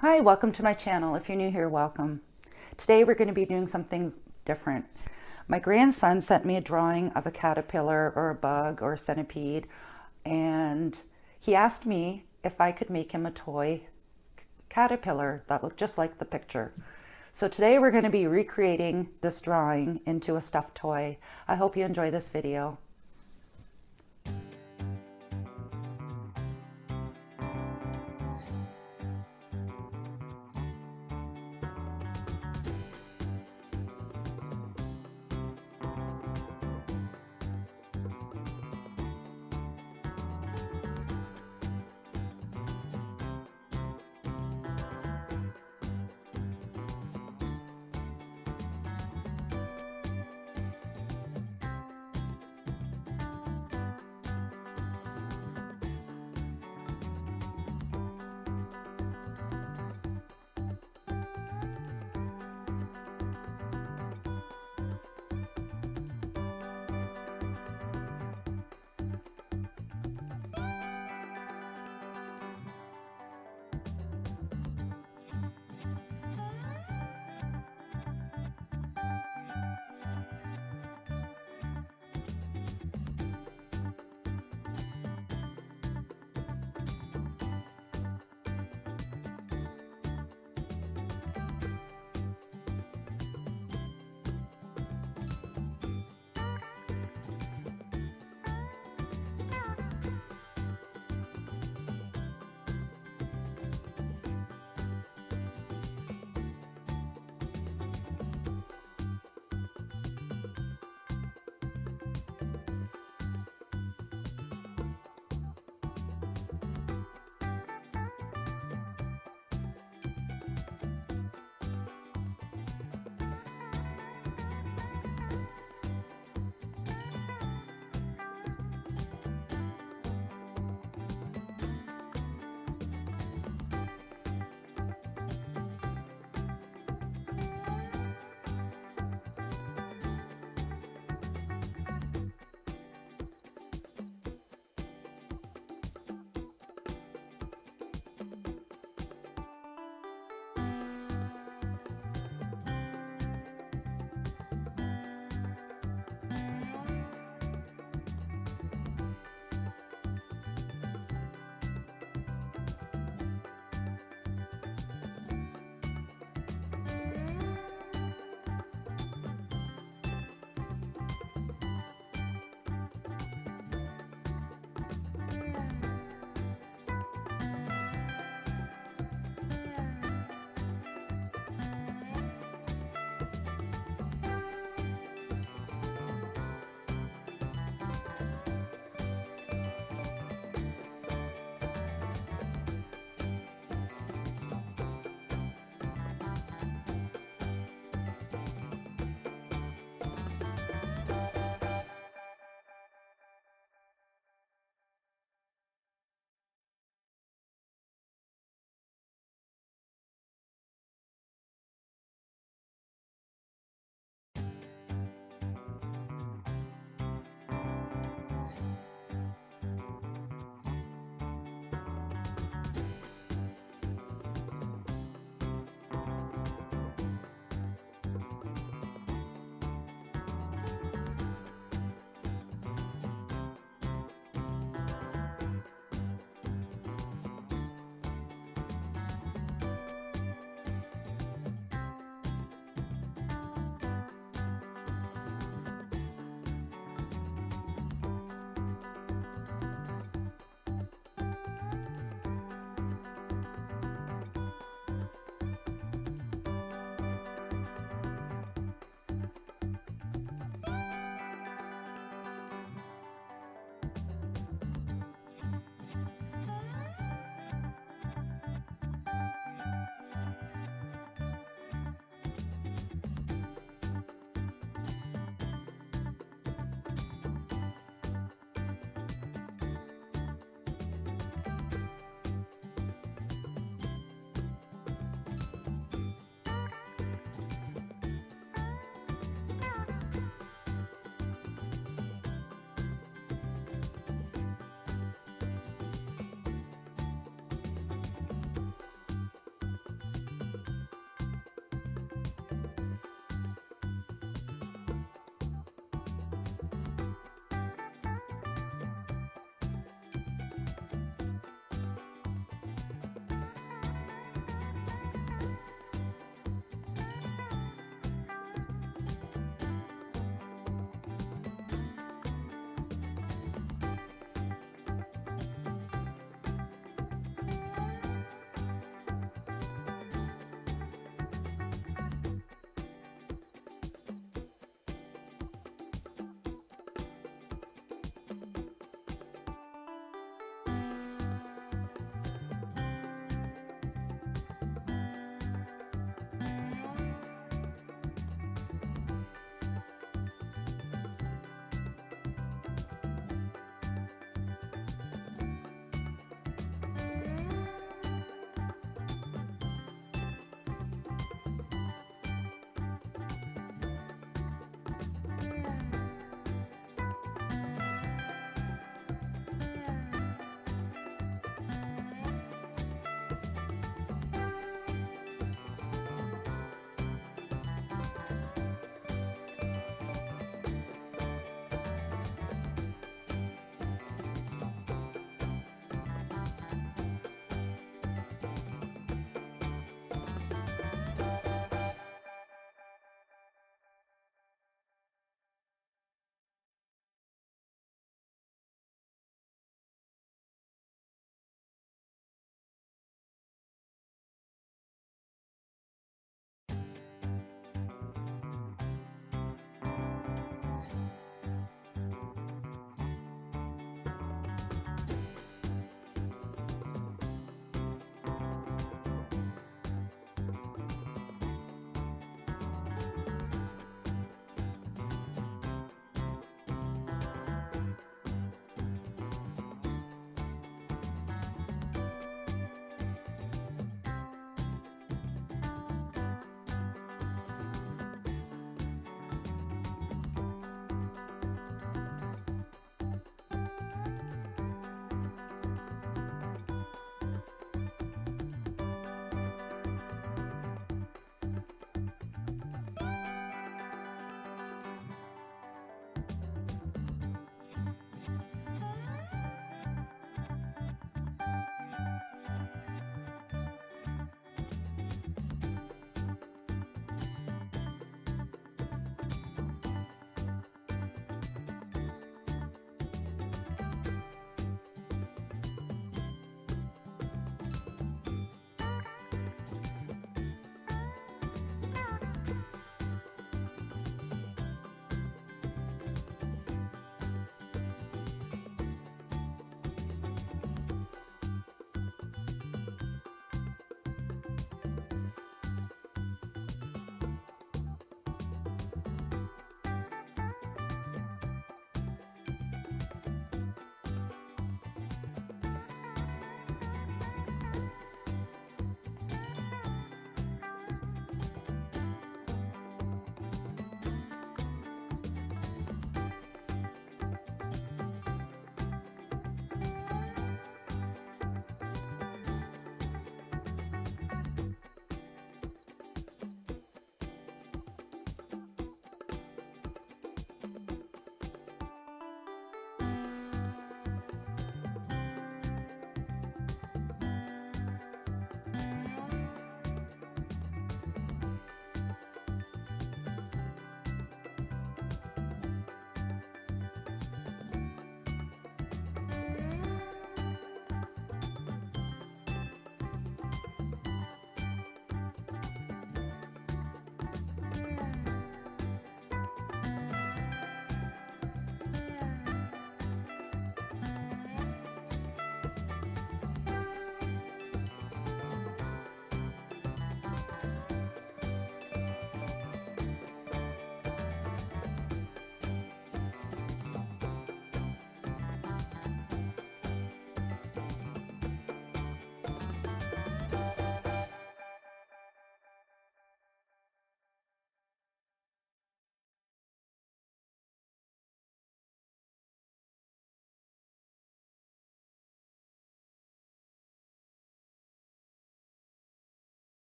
Hi, welcome to my channel. If you're new here, welcome. Today we're going to be doing something different. My grandson sent me a drawing of a caterpillar or a bug or a centipede, and he asked me if I could make him a toy caterpillar that looked just like the picture. So today we're going to be recreating this drawing into a stuffed toy. I hope you enjoy this video.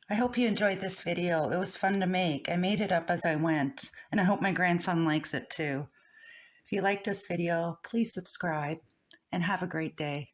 I hope you enjoyed this video. It was fun to make. I made it up as I went, and I hope my grandson likes it too. If you like this video, please subscribe and have a great day.